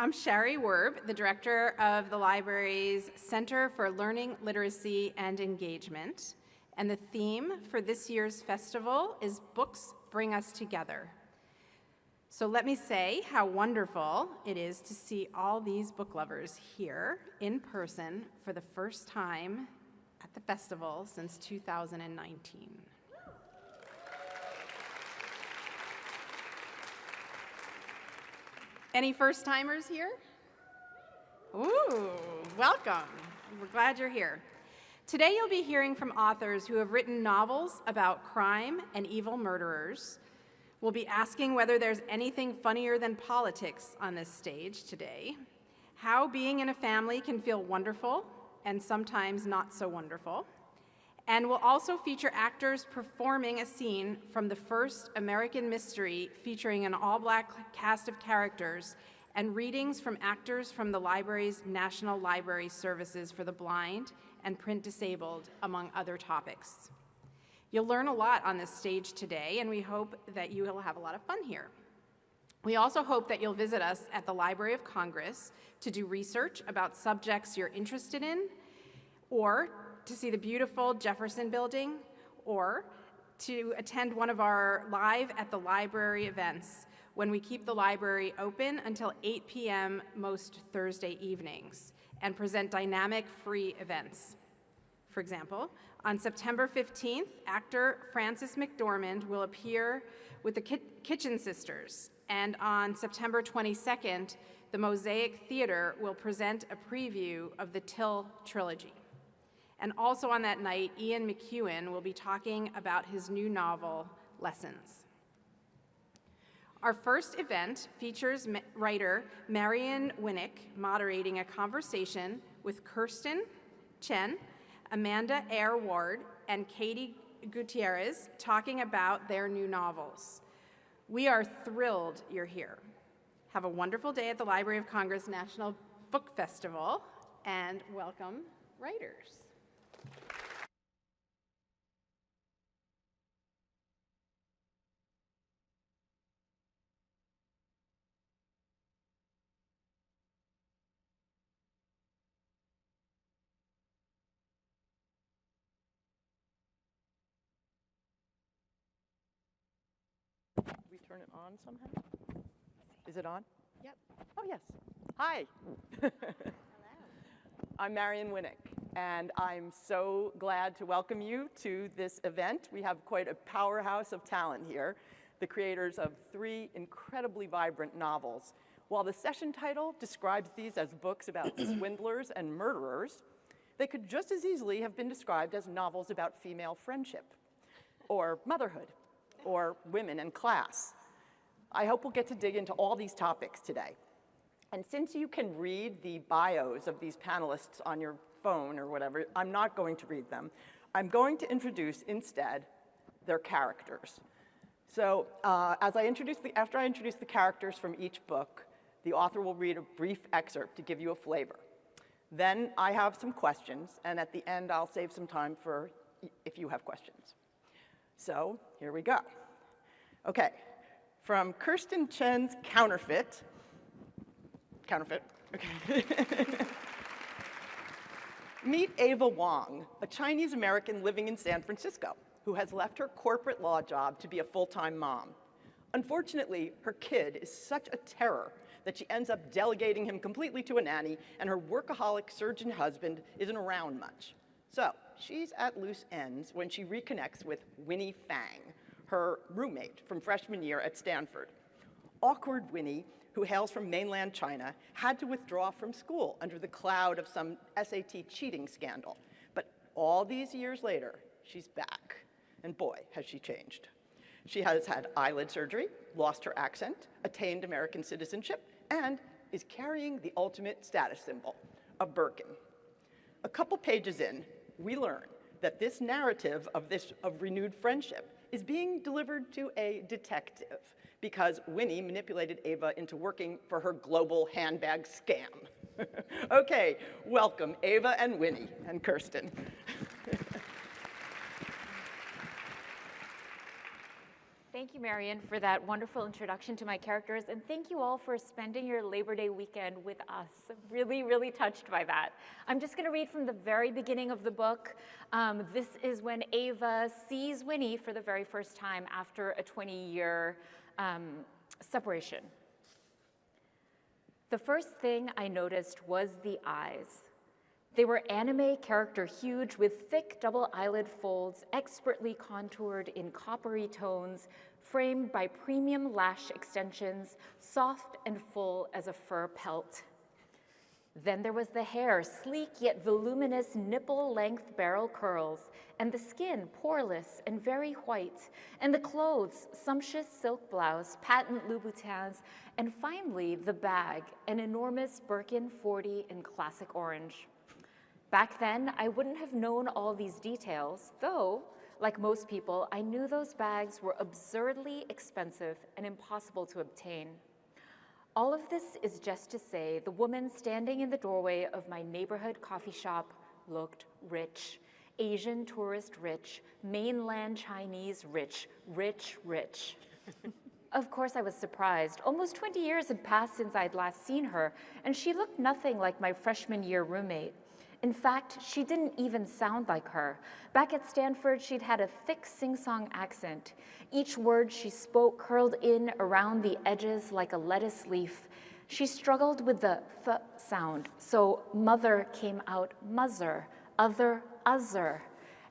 I'm Sherry Werb, the director of the library's Center for Learning, Literacy, and Engagement. And the theme for this year's festival is Books Bring Us Together. So let me say how wonderful it is to see all these book lovers here in person for the first time at the festival since 2019. Any first-timers here? Ooh, welcome. We're glad you're here. Today you'll be hearing from authors who have written novels about crime and evil murderers. We'll be asking whether there's anything funnier than politics on this stage today, how being in a family can feel wonderful and sometimes not so wonderful. And we'll also feature actors performing a scene from the first American Mystery featuring an all-Black cast of characters and readings from actors from the library's National Library Services for the Blind and Print Disabled, among other topics. You'll learn a lot on this stage today, and we hope that you will have a lot of fun here. We also hope that you'll visit us at the Library of Congress to do research about subjects you're interested in, or to see the beautiful Jefferson Building, or to attend one of our Live at the Library events when we keep the library open until 8 p.m. most Thursday evenings and present dynamic free events. For example, on September 15th, actor Frances McDormand will appear with the Kitchen Sisters, and on September 22nd, the Mosaic Theater will present a preview of the Till trilogy. And also on that night, Ian McEwan will be talking about his new novel, Lessons. Our first event features writer Marion Winnick moderating a conversation with Kirsten Chen, Amanda Eyre Ward, and Katie Gutierrez talking about their new novels. We are thrilled you're here. Have a wonderful day at the Library of Congress National Book Festival, and welcome, writers. We turn it on somehow? Is it on? Yep. Oh, yes. Hi. Hello. I'm Marion Winnick, and I'm so glad to welcome you to this event. We have quite a powerhouse of talent here, the creators of 3 incredibly vibrant novels. While the session title describes these as books about swindlers and murderers, they could just as easily have been described as novels about female friendship, or motherhood, or women and class. I hope we'll get to dig into all these topics today. And since you can read the bios of these panelists on your phone or whatever, I'm not going to read them. I'm going to introduce instead their characters. So after I introduce the characters from each book, the author will read a brief excerpt to give you a flavor. Then I have some questions, and at the end I'll save some time for if you have questions. So here we go. Okay, from Kirsten Chen's Counterfeit, okay. Meet Ava Wong, a Chinese American living in San Francisco who has left her corporate law job to be a full-time mom. Unfortunately, her kid is such a terror that she ends up delegating him completely to a nanny, and her workaholic surgeon husband isn't around much. So she's at loose ends when she reconnects with Winnie Fang, her roommate from freshman year at Stanford. Awkward Winnie, who hails from mainland China, had to withdraw from school under the cloud of some SAT cheating scandal. But all these years later, she's back, and boy, has she changed. She has had eyelid surgery, lost her accent, attained American citizenship, and is carrying the ultimate status symbol, a Birkin. A couple pages in, we learn that this narrative of renewed friendship is being delivered to a detective because Winnie manipulated Ava into working for her global handbag scam. Okay, welcome Ava and Winnie and Kirsten. Thank you, Marion, for that wonderful introduction to my characters, and thank you all for spending your Labor Day weekend with us. Really, really touched by that. I'm just gonna read from the very beginning of the book. This is when Ava sees Winnie for the very first time after a 20-year separation. The first thing I noticed was the eyes. They were anime character huge with thick double eyelid folds, expertly contoured in coppery tones, framed by premium lash extensions, soft and full as a fur pelt. Then there was the hair, sleek yet voluminous nipple-length barrel curls, and the skin, poreless and very white, and the clothes, sumptuous silk blouse, patent Louboutins, and finally the bag, an enormous Birkin 40 in classic orange. Back then, I wouldn't have known all these details, though, like most people, I knew those bags were absurdly expensive and impossible to obtain. All of this is just to say the woman standing in the doorway of my neighborhood coffee shop looked rich. Asian tourist rich, mainland Chinese rich, rich, rich. Of course, I was surprised. Almost 20 years had passed since I'd last seen her, and she looked nothing like my freshman year roommate. In fact, she didn't even sound like her. Back at Stanford, she'd had a thick sing-song accent. Each word she spoke curled in around the edges like a lettuce leaf. She struggled with the th sound, so mother came out muzzer, other, uzzer.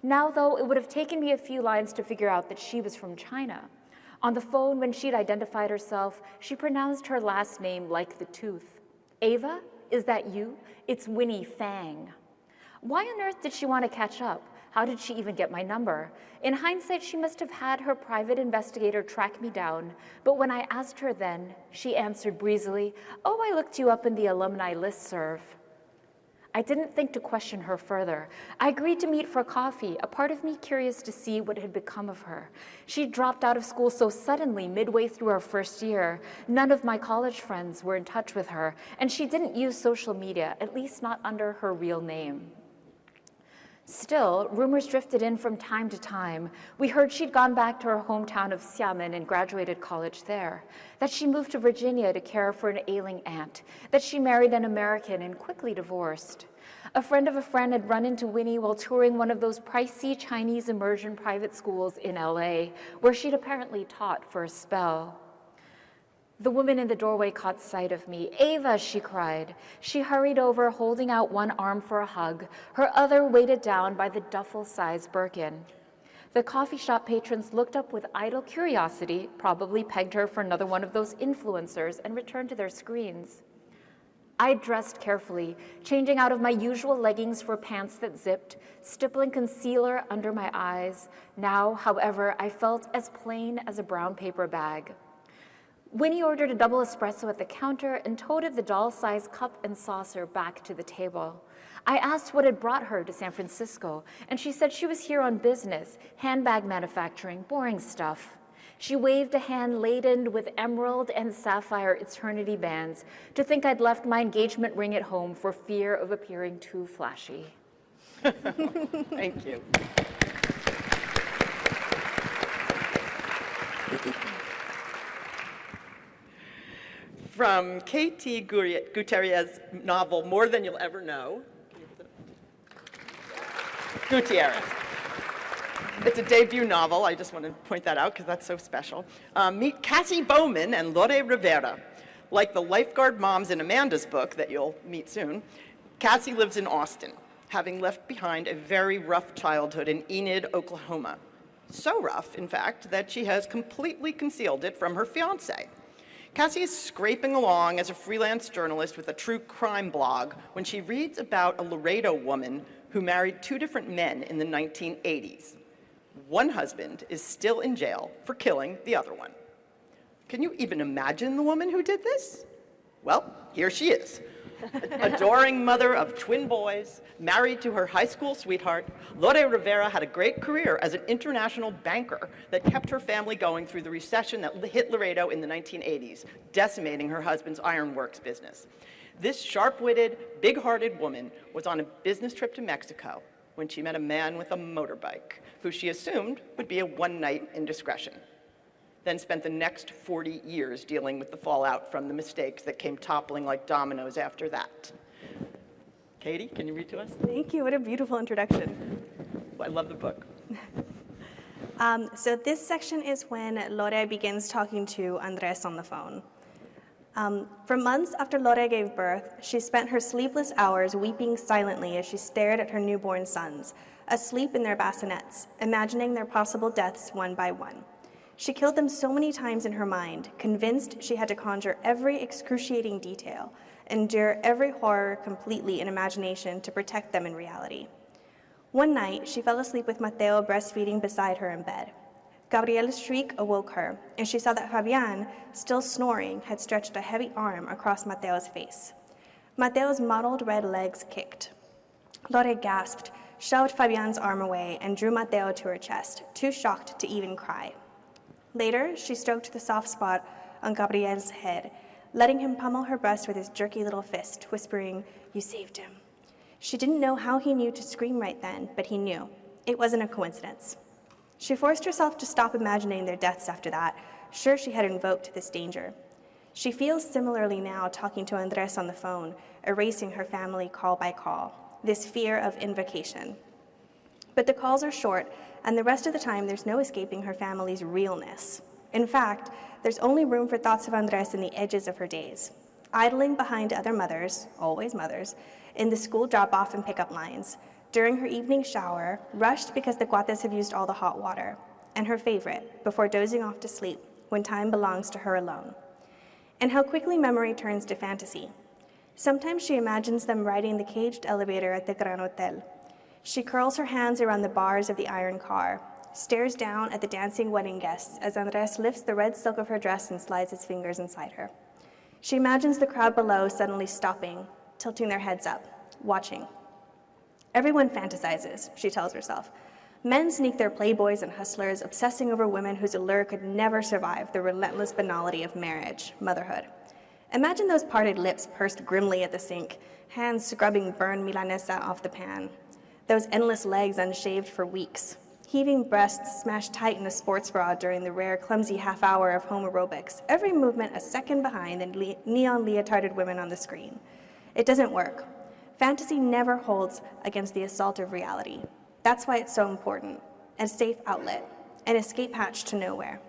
Now, though, it would have taken me a few lines to figure out that she was from China. On the phone, when she'd identified herself, she pronounced her last name like the tooth. Ava? Is that you? It's Winnie Fang. Why on earth did she want to catch up? How did she even get my number? In hindsight, she must have had her private investigator track me down, but when I asked her then, she answered breezily, "Oh, I looked you up in the alumni listserv." I didn't think to question her further. I agreed to meet for coffee, a part of me curious to see what had become of her. She dropped out of school so suddenly midway through our first year. None of my college friends were in touch with her, and she didn't use social media, at least not under her real name. Still, rumors drifted in from time to time. We heard she'd gone back to her hometown of Xiamen and graduated college there, that she moved to Virginia to care for an ailing aunt, that she married an American and quickly divorced. A friend of a friend had run into Winnie while touring one of those pricey Chinese immersion private schools in LA, where she'd apparently taught for a spell. The woman in the doorway caught sight of me. "Ava," she cried. She hurried over, holding out one arm for a hug, her other weighted down by the duffel-sized Birkin. The coffee shop patrons looked up with idle curiosity, probably pegged her for another one of those influencers, and returned to their screens. I dressed carefully, changing out of my usual leggings for pants that zipped, stippling concealer under my eyes. Now, however, I felt as plain as a brown paper bag. Winnie ordered a double espresso at the counter and toted the doll-sized cup and saucer back to the table. I asked what had brought her to San Francisco, and she said she was here on business, handbag manufacturing, boring stuff. She waved a hand laden with emerald and sapphire eternity bands to think I'd left my engagement ring at home for fear of appearing too flashy. Thank you. From K.T. Gutierrez's novel, More Than You'll Ever Know. Gutierrez. It's a debut novel. I just want to point that out because that's so special. Meet Cassie Bowman and Lore Rivera. Like the lifeguard moms in Amanda's book that you'll meet soon, Cassie lives in Austin, having left behind a very rough childhood in Enid, Oklahoma. So rough, in fact, that she has completely concealed it from her fiancé. Cassie is scraping along as a freelance journalist with a true crime blog when she reads about a Laredo woman who married 2 different men in the 1980s. One husband is still in jail for killing the other one. Can you even imagine the woman who did this? Well, here she is. Adoring mother of twin boys, married to her high school sweetheart, Lore Rivera had a great career as an international banker that kept her family going through the recession that hit Laredo in the 1980s, decimating her husband's ironworks business. This sharp-witted, big-hearted woman was on a business trip to Mexico when she met a man with a motorbike, who she assumed would be a one-night indiscretion. then spent the next 40 years dealing with the fallout from the mistakes that came toppling like dominoes after that. Katie, can you read to us? Thank you. What a beautiful introduction. I love the book. So this section is when Lore begins talking to Andres on the phone. For months after Lore gave birth, she spent her sleepless hours weeping silently as she stared at her newborn sons, asleep in their bassinets, imagining their possible deaths one by one. She killed them so many times in her mind, convinced she had to conjure every excruciating detail, endure every horror completely in imagination to protect them in reality. One night, she fell asleep with Mateo breastfeeding beside her in bed. Gabriel's shriek awoke her, and she saw that Fabian, still snoring, had stretched a heavy arm across Mateo's face. Mateo's mottled red legs kicked. Lore gasped, shoved Fabian's arm away, and drew Mateo to her chest, too shocked to even cry. Later, she stroked the soft spot on Gabriel's head, letting him pummel her breast with his jerky little fist, whispering, "You saved him." She didn't know how he knew to scream right then, but he knew. It wasn't a coincidence. She forced herself to stop imagining their deaths after that, sure she had invoked this danger. She feels similarly now talking to Andres on the phone, erasing her family call by call, this fear of invocation. But the calls are short, and the rest of the time there's no escaping her family's realness. In fact, there's only room for thoughts of Andres in the edges of her days, idling behind other mothers, always mothers, in the school drop-off and pickup lines, during her evening shower, rushed because the cuates have used all the hot water, and her favorite, before dozing off to sleep, when time belongs to her alone. And how quickly memory turns to fantasy. Sometimes she imagines them riding the caged elevator at the Gran Hotel. She curls her hands around the bars of the iron car, stares down at the dancing wedding guests as Andres lifts the red silk of her dress and slides his fingers inside her. She imagines the crowd below suddenly stopping, tilting their heads up, watching. Everyone fantasizes, she tells herself. Men sneak their playboys and hustlers, obsessing over women whose allure could never survive the relentless banality of marriage, motherhood. Imagine those parted lips pursed grimly at the sink, hands scrubbing burned milanesa off the pan. Those endless legs unshaved for weeks. Heaving breasts smashed tight in a sports bra during the rare, clumsy half hour of home aerobics, every movement a second behind the neon leotarded women on the screen. It doesn't work. Fantasy never holds against the assault of reality. That's why it's so important. A safe outlet, an escape hatch to nowhere.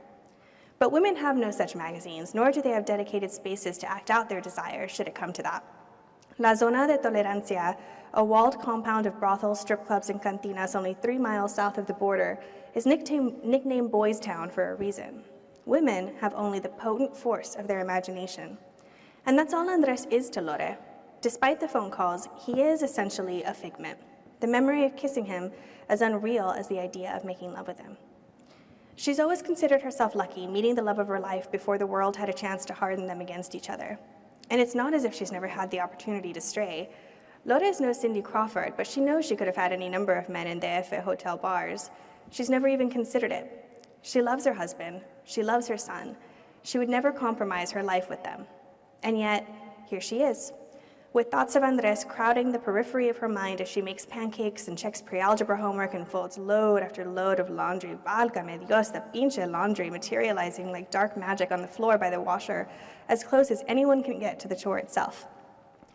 But women have no such magazines, nor do they have dedicated spaces to act out their desires, should it come to that. La Zona de Tolerancia, a walled compound of brothels, strip clubs, and cantinas only 3 miles south of the border, is nicknamed Boys Town for a reason. Women have only the potent force of their imagination. And that's all Andres is to Lore. Despite the phone calls, he is essentially a figment, the memory of kissing him as unreal as the idea of making love with him. She's always considered herself lucky, meeting the love of her life before the world had a chance to harden them against each other. And it's not as if she's never had the opportunity to stray. Lore is no Cindy Crawford, but she knows she could have had any number of men in DF hotel bars. She's never even considered it. She loves her husband. She loves her son. She would never compromise her life with them. And yet, here she is, with thoughts of Andres crowding the periphery of her mind as she makes pancakes and checks pre-algebra homework and folds load after load of laundry. Válgame Dios, the pinche laundry materializing like dark magic on the floor by the washer, as close as anyone can get to the chore itself.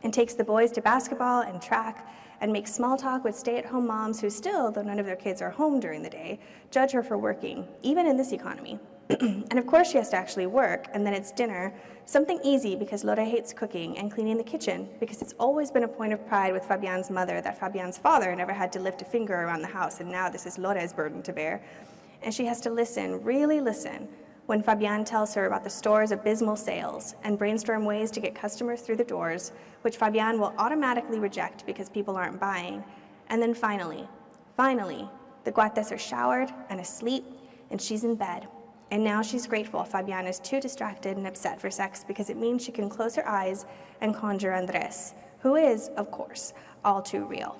And takes the boys to basketball and track and makes small talk with stay-at-home moms who still, though none of their kids are home during the day, judge her for working, even in this economy. And of course she has to actually work, and then it's dinner, something easy because Lore hates cooking and cleaning the kitchen, because it's always been a point of pride with Fabian's mother that Fabian's father never had to lift a finger around the house, and now this is Lore's burden to bear. And she has to listen, really listen, when Fabian tells her about the store's abysmal sales and brainstorm ways to get customers through the doors, which Fabian will automatically reject because people aren't buying. And then finally, the cuates are showered and asleep, and she's in bed. And now she's grateful Fabian is too distracted and upset for sex because it means she can close her eyes and conjure Andres, who is, of course, all too real.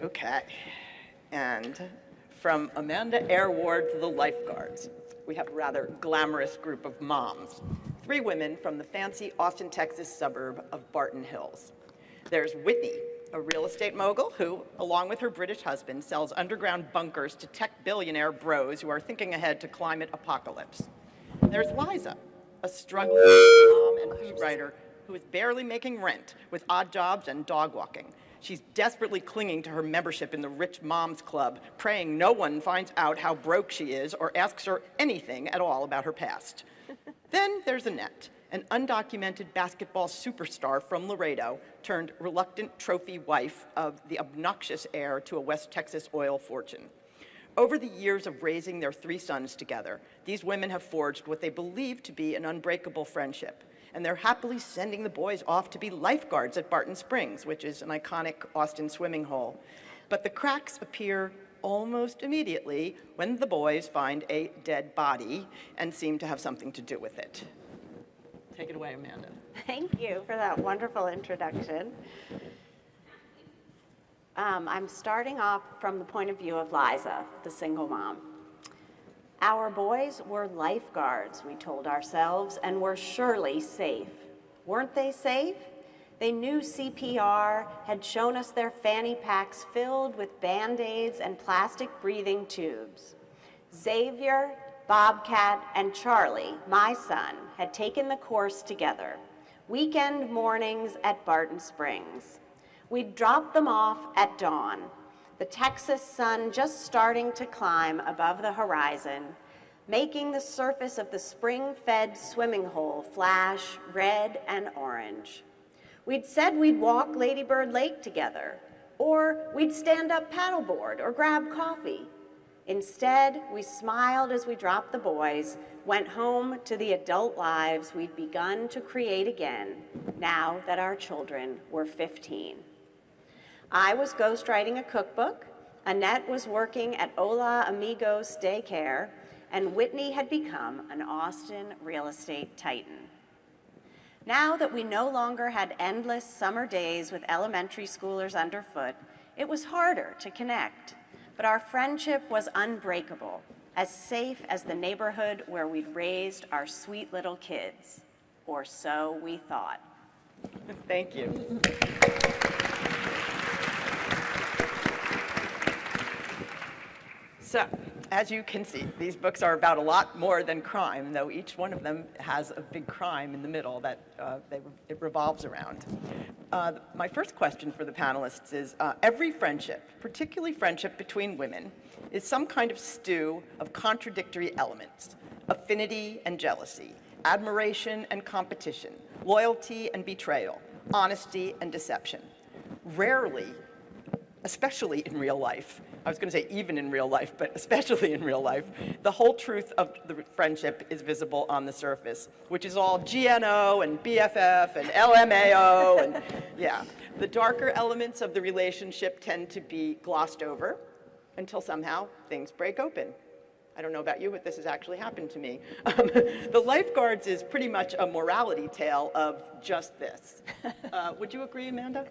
Okay. And from Amanda Air Ward to the lifeguards, we have a rather glamorous group of moms, 3 women from the fancy Austin, Texas suburb of Barton Hills. There's Whitney, a real estate mogul who, along with her British husband, sells underground bunkers to tech billionaire bros who are thinking ahead to climate apocalypse. There's Liza, a struggling mom and food writer who is barely making rent with odd jobs and dog walking. She's desperately clinging to her membership in the Rich Moms Club, praying no one finds out how broke she is or asks her anything at all about her past. Then there's Annette, an undocumented basketball superstar from Laredo, turned reluctant trophy wife of the obnoxious heir to a West Texas oil fortune. Over the years of raising their 3 sons together, these women have forged what they believe to be an unbreakable friendship, and they're happily sending the boys off to be lifeguards at Barton Springs, which is an iconic Austin swimming hole. But the cracks appear almost immediately when the boys find a dead body and seem to have something to do with it. Take it away, Amanda. Thank you for that wonderful introduction. I'm starting off from the point of view of Liza, the single mom. Our boys were lifeguards, we told ourselves, and were surely safe. Weren't they safe? They knew CPR, had shown us their fanny packs filled with Band-Aids and plastic breathing tubes. Xavier, Bobcat, and Charlie, my son, had taken the course together. Weekend mornings at Barton Springs. We'd drop them off at dawn, the Texas sun just starting to climb above the horizon, making the surface of the spring-fed swimming hole flash red and orange. We'd said we'd walk Lady Bird Lake together, or we'd stand up paddleboard or grab coffee. Instead, we smiled as we dropped the boys, went home to the adult lives we'd begun to create again, now that our children were 15. I was ghostwriting a cookbook, Annette was working at Hola Amigos Daycare, and Whitney had become an Austin real estate titan. Now that we no longer had endless summer days with elementary schoolers underfoot, it was harder to connect, but our friendship was unbreakable, as safe as the neighborhood where we'd raised our sweet little kids, or so we thought. Thank you. So, as you can see, these books are about a lot more than crime, though each one of them has a big crime in the middle that it revolves around. My first question for the panelists is, every friendship, particularly friendship between women, is some kind of stew of contradictory elements: affinity and jealousy, admiration and competition, loyalty and betrayal, honesty and deception. Rarely, especially in real life, I was going to say even in real life, but especially in real life, the whole truth of the friendship is visible on the surface, which is all GNO and BFF and LMAO, and yeah. The darker elements of the relationship tend to be glossed over until somehow things break open. I don't know about you, but this has actually happened to me. The Lifeguards is pretty much a morality tale of just this. Would you agree, Amanda?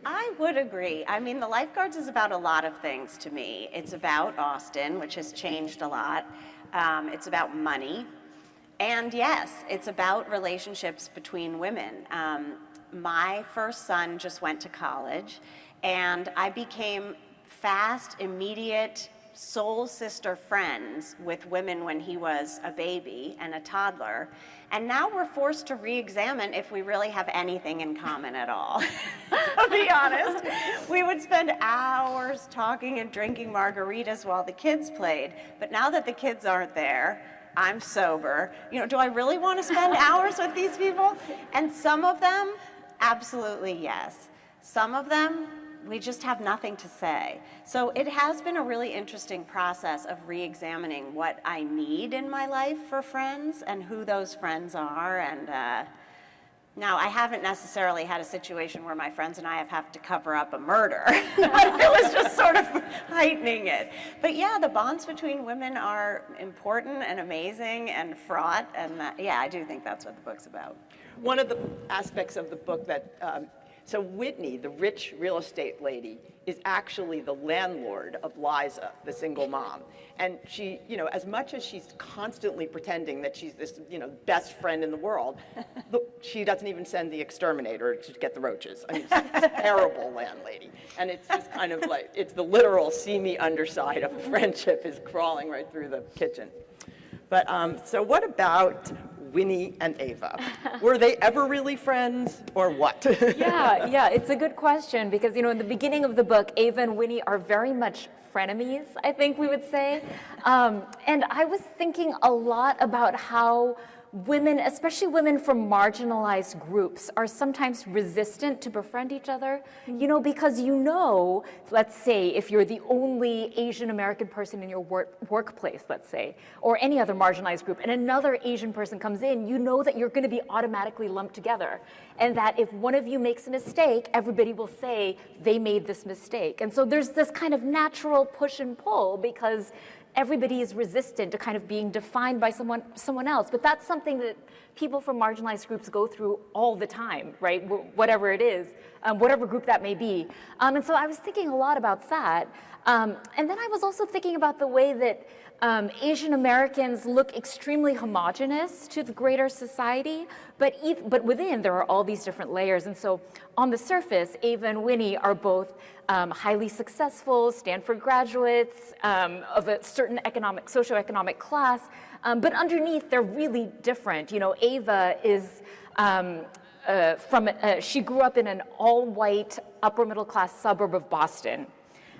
I would agree. I mean, The Lifeguards is about a lot of things to me. It's about Austin, which has changed a lot. It's about money. And yes, it's about relationships between women. My first son just went to college, and I became fast, immediate, soul sister friends with women when he was a baby and a toddler. And now we're forced to re-examine if we really have anything in common at all. To be honest, we would spend hours talking and drinking margaritas while the kids played. But now that the kids aren't there, I'm sober. You know, do I really want to spend hours with these people? And some of them, absolutely yes. Some of them, we just have nothing to say. So it has been a really interesting process of re-examining what I need in my life for friends and who those friends are. And now I haven't necessarily had a situation where my friends and I have had to cover up a murder. It was just sort of heightening it. But yeah, the bonds between women are important and amazing and fraught. And yeah, I do think that's what the book's about. One of the aspects of the book that so Whitney, the rich real estate lady, is actually the landlord of Liza, the single mom. And she, as much as she's constantly pretending that she's this, best friend in the world, she doesn't even send the exterminator to get the roaches. I mean, she's a terrible landlady. And it's just kind of like, it's the literal seamy underside of the friendship is crawling right through the kitchen. But so what about Winnie and Ava? Were they ever really friends, or what? Yeah, it's a good question because, in the beginning of the book, Ava and Winnie are very much frenemies, I think we would say. And I was thinking a lot about how women, especially women from marginalized groups, are sometimes resistant to befriend each other, because let's say if you're the only Asian American person in your workplace, let's say, or any other marginalized group, and another Asian person comes in, that you're going to be automatically lumped together. And that if one of you makes a mistake, everybody will say they made this mistake. And so there's this kind of natural push and pull because everybody is resistant to kind of being defined by someone else. But that's something that people from marginalized groups go through all the time, right? Whatever it is, whatever group that may be. And so I was thinking a lot about that. And then I was also thinking about the way that Asian Americans look extremely homogenous to the greater society, but within there are all these different layers. And so on the surface, Ava and Winnie are both highly successful Stanford graduates of a certain socioeconomic class, but underneath they're really different. Ava is she grew up in an all-white upper middle class suburb of Boston,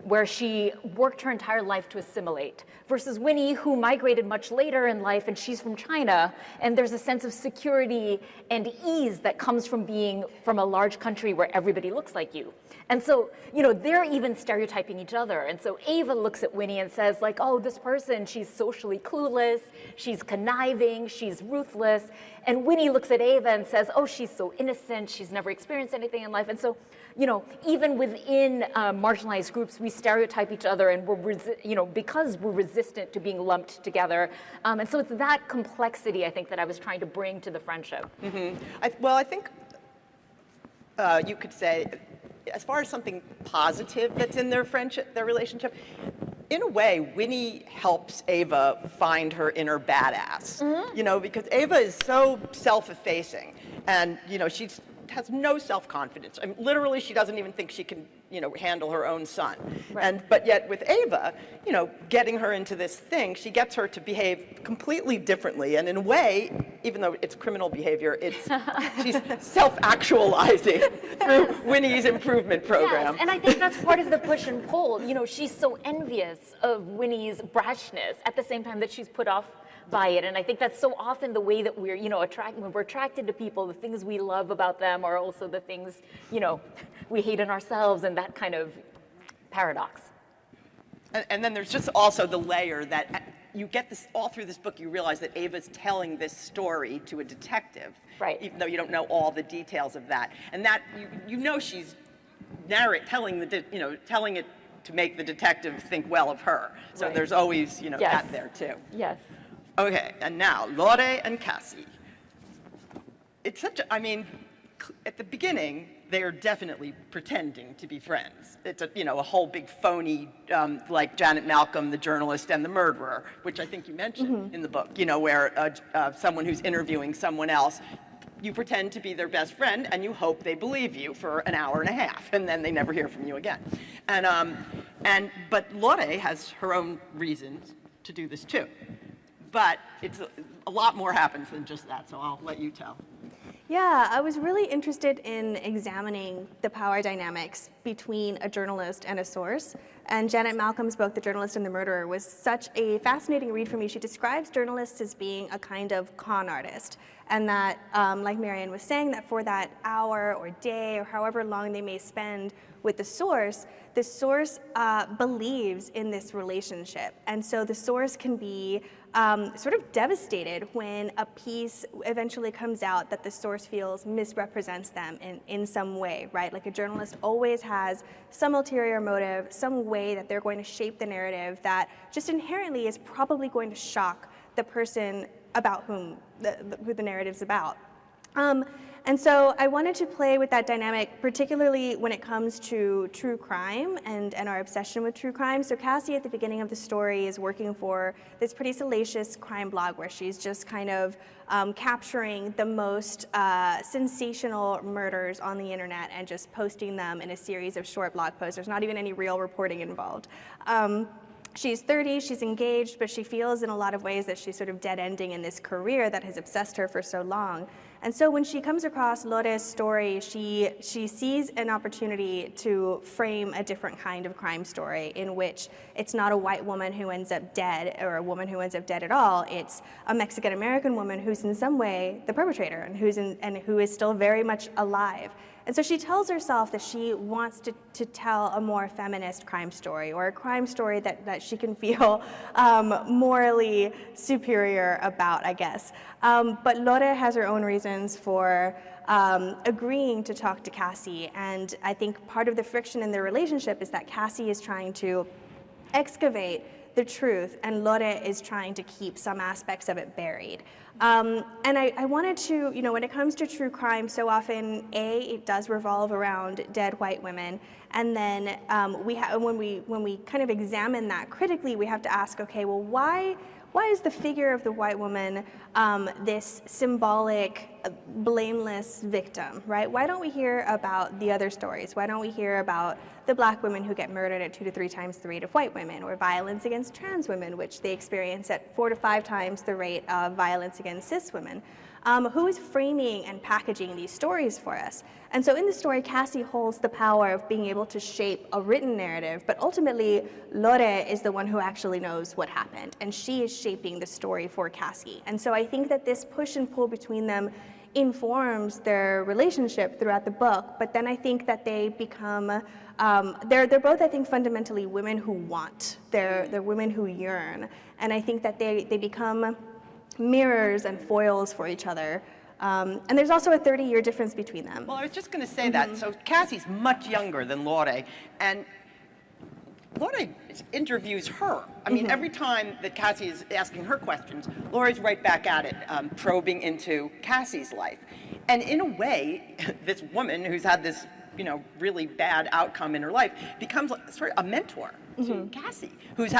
where she worked her entire life to assimilate, versus Winnie, who migrated much later in life, and she's from China, and there's a sense of security and ease that comes from being from a large country where everybody looks like you. And so, they're even stereotyping each other. And so Ava looks at Winnie and says, like, oh, this person, she's socially clueless, she's conniving, she's ruthless. And Winnie looks at Ava and says, oh, she's so innocent, she's never experienced anything in life. And so, even within marginalized groups, we stereotype each other, and because we're resistant to being lumped together. And so it's that complexity, I think, that I was trying to bring to the friendship. Mm-hmm. I think you could say, as far as something positive that's in their friendship, their relationship, in a way, Winnie helps Ava find her inner badass. Mm-hmm. Because Ava is so self-effacing, and she has no self-confidence. I mean, literally, she doesn't even think she can, handle her own son. Right. But yet with Ava, getting her into this thing, she gets her to behave completely differently. And in a way, even though it's criminal behavior, she's self-actualizing through Winnie's improvement program. Yes, and I think that's part of the push and pull. She's so envious of Winnie's brashness at the same time that she's put off by it. And I think that's so often the way that we're, when we're attracted to people, the things we love about them are also the things, we hate in ourselves, and that kind of paradox. And then there's just also the layer that you get this all through this book. You realize that Ava's telling this story to a detective, right? Even though you don't know all the details of that, and that she's telling it to make the detective think well of her. So right. There's always yes. That there too. Yes. Okay, and now Lore and Cassie. It's at the beginning, they are definitely pretending to be friends. It's a whole big phony, like Janet Malcolm, the journalist, and the murderer, which I think you mentioned mm-hmm. in the book, where someone who's interviewing someone else, you pretend to be their best friend, and you hope they believe you for an hour and a half, and then they never hear from you again. But Lore has her own reasons to do this too. But it's a lot more happens than just that, so I'll let you tell. Yeah, I was really interested in examining the power dynamics between a journalist and a source. And Janet Malcolm's book, The Journalist and the Murderer, was such a fascinating read for me. She describes journalists as being a kind of con artist. And that, like Marianne was saying, that for that hour or day or however long they may spend with the source believes in this relationship. And so the source can be sort of devastated when a piece eventually comes out that the source feels misrepresents them in some way, right? Like a journalist always has some ulterior motive, some way that they're going to shape the narrative that just inherently is probably going to shock the person about who the narrative's about. And so I wanted to play with that dynamic, particularly when it comes to true crime and our obsession with true crime. So Cassie, at the beginning of the story, is working for this pretty salacious crime blog where she's just kind of capturing the most sensational murders on the internet and just posting them in a series of short blog posts. There's not even any real reporting involved. She's 30, she's engaged, but she feels in a lot of ways that she's sort of dead-ending in this career that has obsessed her for so long. And so when she comes across Lore's story, she sees an opportunity to frame a different kind of crime story in which it's not a white woman who ends up dead or a woman who ends up dead at all. It's a Mexican-American woman who's in some way the perpetrator and who is still very much alive. And so she tells herself that she wants to tell a more feminist crime story, or a crime story that she can feel morally superior about, I guess. But Lore has her own reasons for agreeing to talk to Cassie, and I think part of the friction in their relationship is that Cassie is trying to excavate the truth, and Lore is trying to keep some aspects of it buried. And I wanted to, when it comes to true crime, so often, it does revolve around dead white women, and then when we kind of examine that critically, we have to ask, okay, well, why is the figure of the white woman this symbolic, blameless victim, right? Why don't we hear about the other stories? Why don't we hear about the black women who get murdered at 2 to 3 times the rate of white women, or violence against trans women, which they experience at 4 to 5 times the rate of violence against cis women? Who is framing and packaging these stories for us? And so in the story, Cassie holds the power of being able to shape a written narrative, but ultimately, Lore is the one who actually knows what happened, and she is shaping the story for Cassie. And so I think that this push and pull between them informs their relationship throughout the book, but then I think that they become, they're both, I think, fundamentally women who want. They're women who yearn. And I think that they become mirrors and foils for each other. And there's also a 30-year difference between them. Well, I was just going to say that. So Cassie's much younger than Lore, and Lore interviews her. I mean, every time that Cassie is asking her questions, Lore's right back at it, probing into Cassie's life. And in a way, this woman who's had this, really bad outcome in her life becomes sort of a mentor to Cassie, who's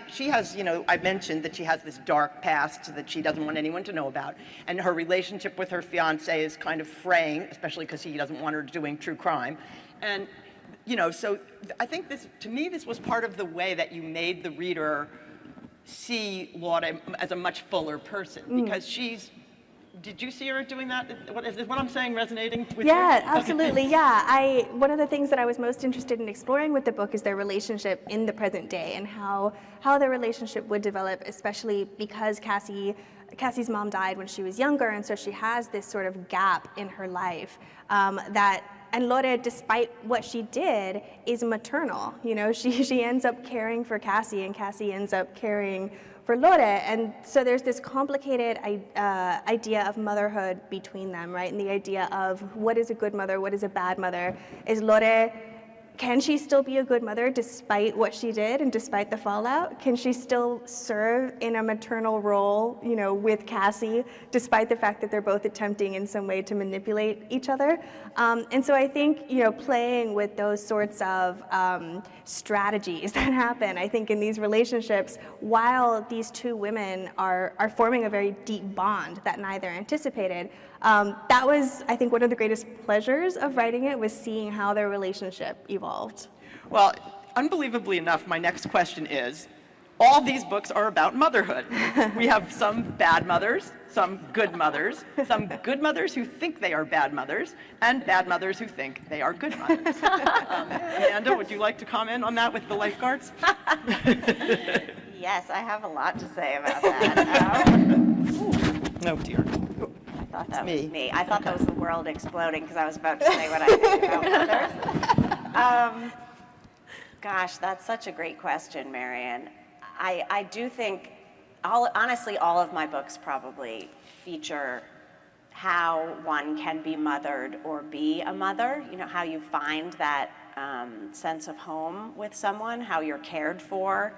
she has, I mentioned that she has this dark past that she doesn't want anyone to know about. And her relationship with her fiance is kind of fraying, especially because he doesn't want her doing true crime. And so I think to me, this was part of the way that you made the reader see Lore as a much fuller person, because did you see her doing that? Is what I'm saying resonating with you? Yeah, absolutely, yeah. One of the things that I was most interested in exploring with the book is their relationship in the present day, and how their relationship would develop, especially because Cassie's mom died when she was younger, and so she has this sort of gap in her life and Lore, despite what she did, is maternal. She ends up caring for Cassie, and Cassie ends up caring for Lore. And so there's this complicated idea of motherhood between them, right? And the idea of what is a good mother, what is a bad mother. Is Lore, can she still be a good mother despite what she did and despite the fallout? Can she still serve in a maternal role, with Cassie, despite the fact that they're both attempting in some way to manipulate each other? And so I think, playing with those sorts of strategies that happen, I think, in these relationships, while these two women are forming a very deep bond that neither anticipated, that was, I think, one of the greatest pleasures of writing it, was seeing how their relationship evolved. Well, unbelievably enough, my next question is, all these books are about motherhood. We have some bad mothers, some good mothers who think they are bad mothers, and bad mothers who think they are good mothers. Amanda, would you like to comment on that with the lifeguards? Yes, I have a lot to say about that. No, dear. I thought that was me. I thought that was the world exploding because I was about to say what I think about mothers. Gosh, that's such a great question, Marian. I do think, honestly, all of my books probably feature how one can be mothered or be a mother, how you find that sense of home with someone, how you're cared for.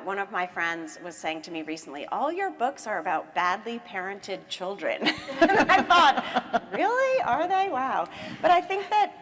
One of my friends was saying to me recently, all your books are about badly parented children. And I thought, really? Are they? Wow. But I think that,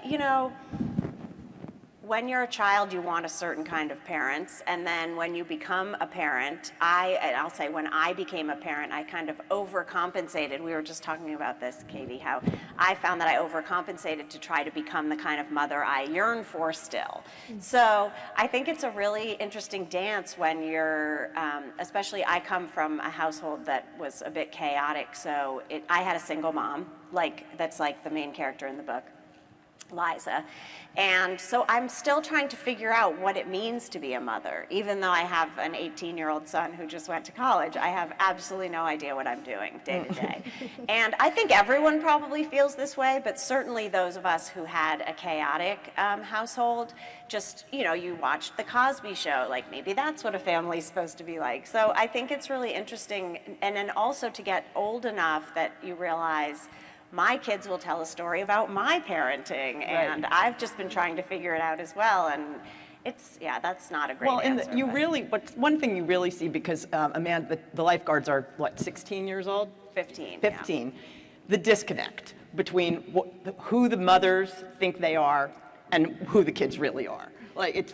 when you're a child, you want a certain kind of parents, and then when you become a parent, I'll say when I became a parent, I kind of overcompensated. We were just talking about this, Katie, how I found that I overcompensated to try to become the kind of mother I yearn for still. So I think it's a really interesting dance when you're, especially I come from a household that was a bit chaotic, so I had a single mom, that's like the main character in the book, Liza. And so I'm still trying to figure out what it means to be a mother. Even though I have an 18-year-old son who just went to college, I have absolutely no idea what I'm doing day to day. And I think everyone probably feels this way, but certainly those of us who had a chaotic household, just, you watched The Cosby Show, maybe that's what a family's supposed to be like. So I think it's really interesting, and then also to get old enough that you realize my kids will tell a story about my parenting, and I've just been trying to figure it out as well, and that's not a great answer. Well, one thing you really see, because Amanda, the lifeguards are, 16 years old? 15. 15. Yeah. The disconnect between who the mothers think they are and who the kids really are. It's,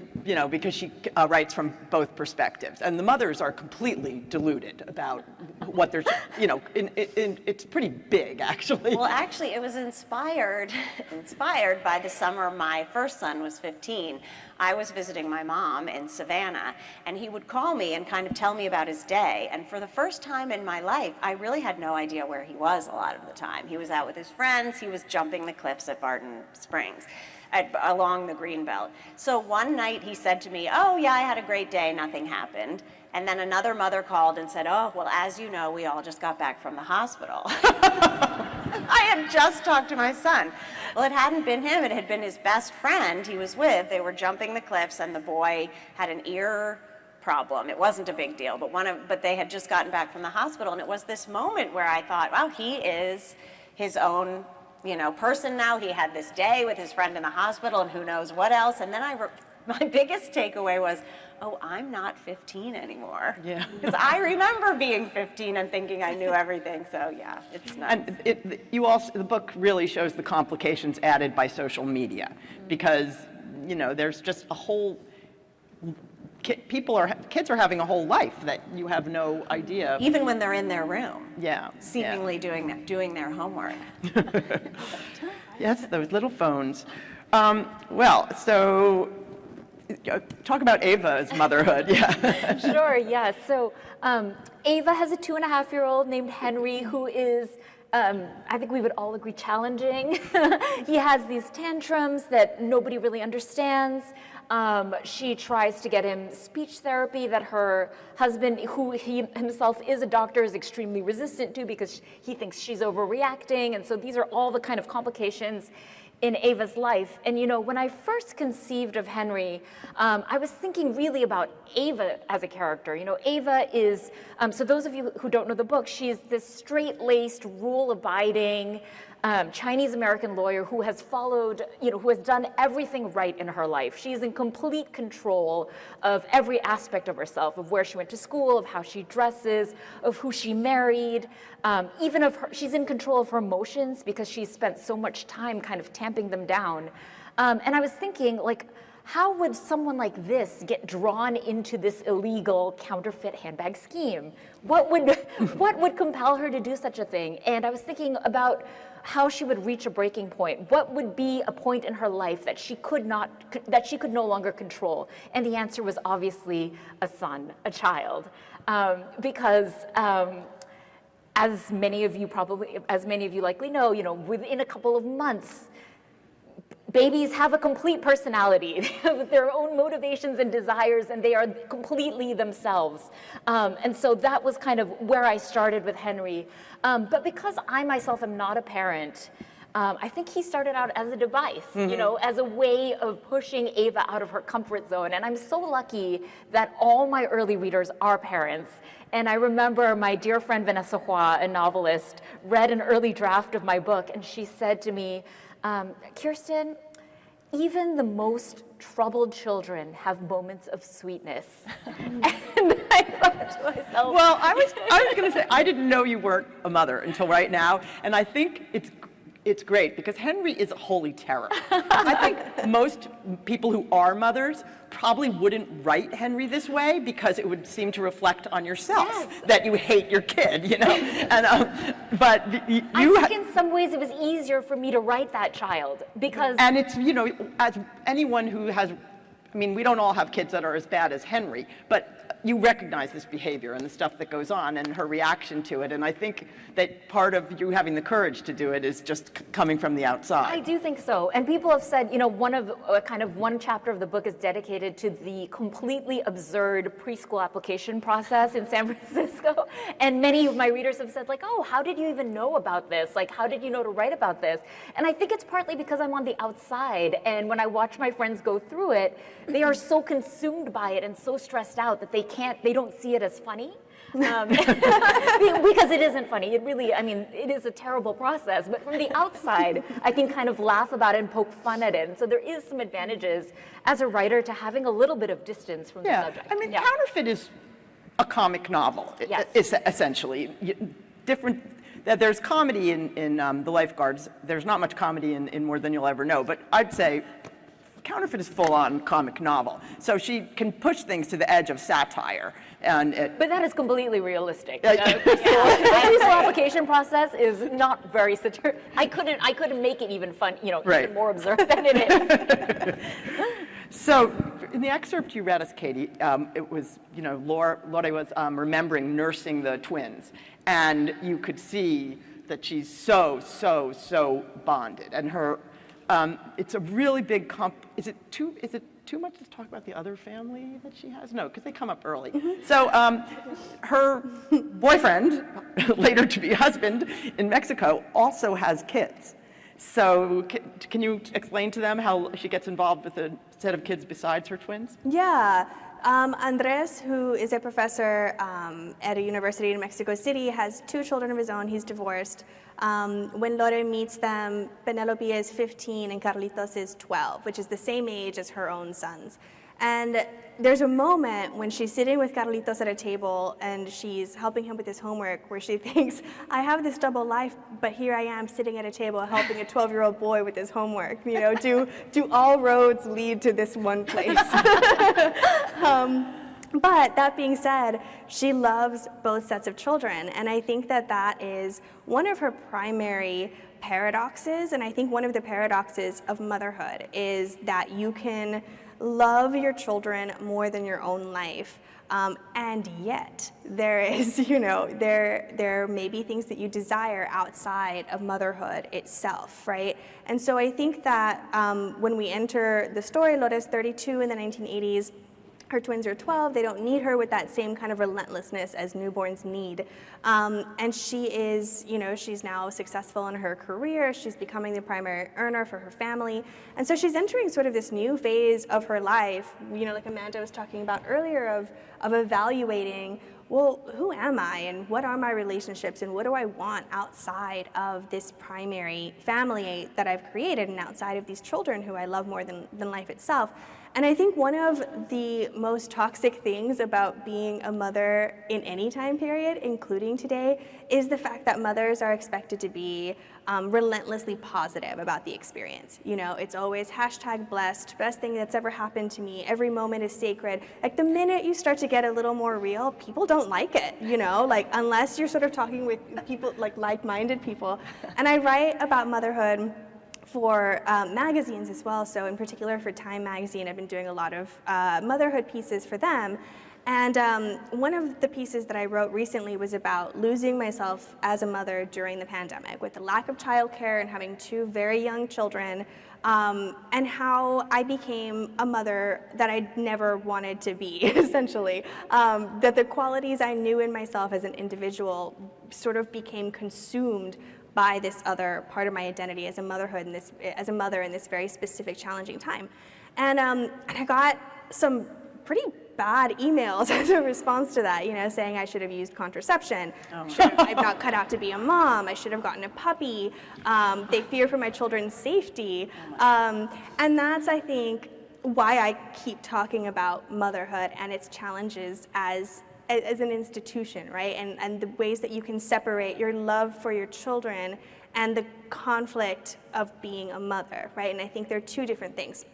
because she writes from both perspectives. And the mothers are completely deluded about what they're, it's pretty big, actually. Well, actually, it was inspired by the summer my first son was 15. I was visiting my mom in Savannah, and he would call me and kind of tell me about his day. And for the first time in my life, I really had no idea where he was a lot of the time. He was out with his friends. He was jumping the cliffs at Barton Springs. Along the Greenbelt. So one night he said to me, oh yeah, I had a great day, nothing happened. And then another mother called and said, oh, well, as you know, we all just got back from the hospital. I had just talked to my son. Well, it hadn't been him, it had been his best friend he was with. They were jumping the cliffs and the boy had an ear problem. It wasn't a big deal, but they had just gotten back from the hospital. And it was this moment where I thought, wow, he is his own person now. He had this day with his friend in the hospital and who knows what else. And then my biggest takeaway was, oh, I'm not 15 anymore. Yeah. Because I remember being 15 and thinking I knew everything. So yeah, it's nuts. And the book really shows the complications added by social media, because, there's just a whole, kids are having a whole life that you have no idea. Even when they're in their room. Yeah. Seemingly doing their homework. Yes, those little phones. So talk about Ava's motherhood. Yeah. Sure, yeah. So Ava has a 2.5-year-old named Henry who is, I think we would all agree, challenging. He has these tantrums that nobody really understands. She tries to get him speech therapy that her husband, who he himself is a doctor, is extremely resistant to because he thinks she's overreacting. And so these are all the kind of complications in Ava's life. And when I first conceived of Henry, I was thinking really about Ava as a character. Ava is, so those of you who don't know the book, she's this straight-laced, rule-abiding, Chinese-American lawyer who has followed, who has done everything right in her life. She's in complete control of every aspect of herself, of where she went to school, of how she dresses, of who she married, even of her, she's in control of her emotions because she's spent so much time kind of tamping them down. And I was thinking, how would someone like this get drawn into this illegal counterfeit handbag scheme? What would compel her to do such a thing? And I was thinking about how she would reach a breaking point. What would be a point in her life that she could no longer control? And the answer was obviously a son, a child, because as many of you likely know, within a couple of months, babies have a complete personality. They have their own motivations and desires, and they are completely themselves. And so that was kind of where I started with Henry. But because I myself am not a parent, I think he started out as a device, as a way of pushing Ava out of her comfort zone. And I'm so lucky that all my early readers are parents. And I remember my dear friend Vanessa Hua, a novelist, read an early draft of my book, and she said to me, Kirsten, even the most troubled children have moments of sweetness. And I thought to myself, Well, I was going to say, I didn't know you weren't a mother until right now, and I think it's great because Henry is a holy terror. I think most people who are mothers probably wouldn't write Henry this way because it would seem to reflect on yourself that you hate your kid, you know. And but I think in some ways it was easier for me to write that child because. and it's, you know, as anyone who has, I mean, we don't all have kids that are as bad as Henry, but you recognize this behavior and the stuff that goes on and her reaction to it. And I think that part of you having the courage to do it is just coming from the outside. I do think so. And people have said, you know, one chapter of the book is dedicated to the completely absurd preschool application process in San Francisco. And many of my readers have said, like, oh, how did you even know about this? Like, how did you know to write about this? And I think it's partly because I'm on the outside. And when I watch my friends go through it, they are so consumed by it and so stressed out that they don't see it as funny. Because it isn't funny. It really, I mean, it is a terrible process. But from the outside, I can kind of laugh about it and poke fun at it. And so there is some advantages as a writer to having a little bit of distance from the subject. I mean, Counterfeit is a comic novel, essentially. Different. There's comedy in The Lifeguards. There's not much comedy in More Than You'll Ever Know. But I'd say Counterfeit is full-on comic novel. So she can push things to the edge of satire. But that is completely realistic. The preschool application process is not very satirical. I couldn't make it even fun, you know, even more absurd than it is. So in the excerpt you read us, Katie, it was, you know, Lore was remembering nursing the twins. And you could see that she's so bonded. And her, it's a really big is it too much to talk about the other family that she has? No, because they come up early. So her boyfriend, later to be husband in Mexico, also has kids. So can you explain to them how she gets involved with a set of kids besides her twins? Yeah. Andres, who is a professor at a university in Mexico City, has 2 children of his own. He's divorced. When Lore meets them, Penelope is 15 and Carlitos is 12, which is the same age as her own sons. And there's a moment when she's sitting with Carlitos at a table and she's helping him with his homework where she thinks, I have this double life, but here I am sitting at a table helping a 12-year-old boy with his homework. You know, do all roads lead to this one place? But that being said, she loves both sets of children. And I think that that is one of her primary paradoxes. And I think one of the paradoxes of motherhood is that you can love your children more than your own life. And yet there is, you know, there may be things that you desire outside of motherhood itself, right? And so I think that when we enter the story, Lore's 32 in the 1980s, her twins are 12. They don't need her with that same kind of relentlessness as newborns need. And she is, you know, she's now successful in her career. She's becoming the primary earner for her family. And so she's entering sort of this new phase of her life, you know, like Amanda was talking about earlier, of evaluating, well, who am I and what are my relationships and what do I want outside of this primary family that I've created and outside of these children who I love more than life itself. And I think one of the most toxic things about being a mother in any time period, including today, is the fact that mothers are expected to be relentlessly positive about the experience. You know, it's always #blessed, best thing that's ever happened to me, every moment is sacred. Like the minute you start to get a little more real, people don't like it, you know, like unless you're sort of talking with people, like-minded people. And I write about motherhood for magazines as well. So in particular for Time magazine, I've been doing a lot of motherhood pieces for them. And one of the pieces that I wrote recently was about losing myself as a mother during the pandemic with the lack of childcare and having 2 very young children, and how I became a mother that I never wanted to be, essentially. That the qualities I knew in myself as an individual sort of became consumed by this other part of my identity as a motherhood as a mother in this very specific challenging time. And I got some pretty bad emails as a response to that, saying I should have used contraception, I'm not cut out to be a mom, I should have gotten a puppy, they fear for my children's safety. And that's, I think, why I keep talking about motherhood and its challenges as an institution, right? And the ways that you can separate your love for your children and the conflict of being a mother, right? And I think they're two different things.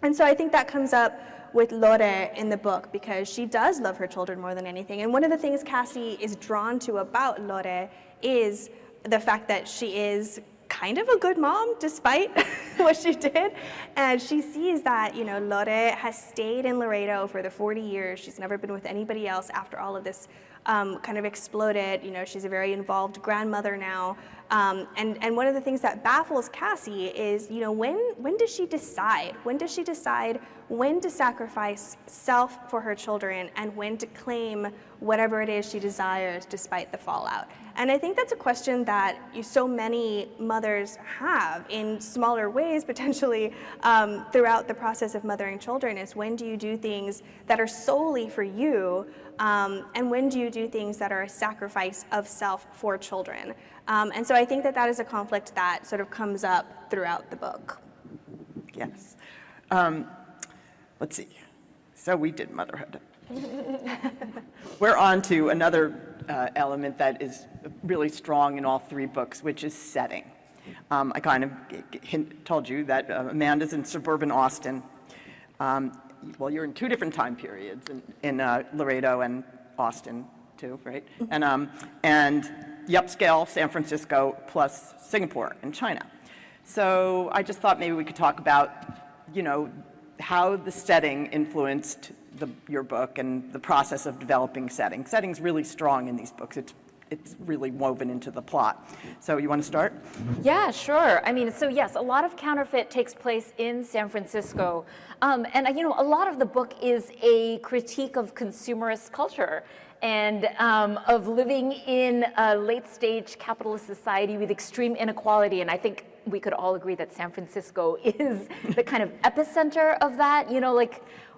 And so I think that comes up with Lore in the book because she does love her children more than anything. And one of the things Cassie is drawn to about Lore is the fact that she is kind of a good mom despite what she did. And she sees that, Lore has stayed in Laredo for the 40 years. She's never been with anybody else after all of this kind of exploded. She's a very involved grandmother now. And one of the things that baffles Cassie is, when does she decide? When does she decide when to sacrifice self for her children and when to claim whatever it is she desires despite the fallout? And I think that's a question that so many mothers have in smaller ways, potentially, throughout the process of mothering children, is when do you do things that are solely for you, and when do you do things that are a sacrifice of self for children? And so I think that is a conflict that sort of comes up throughout the book. Yes. Let's see. So we did motherhood. We're on to another element that is really strong in all three books, which is setting. I kind of told you that Amanda's in suburban Austin. Well, you're in two different time periods, in Laredo and Austin too, right? And the upscale San Francisco plus Singapore and China. So I just thought maybe we could talk about, how the setting influenced your book and the process of developing setting. Setting's really strong in these books. It's really woven into the plot. So you want to start? Yeah, sure. So yes, a lot of Counterfeit takes place in San Francisco. And a lot of the book is a critique of consumerist culture and of living in a late-stage capitalist society with extreme inequality. And I think we could all agree that San Francisco is the kind of epicenter of that.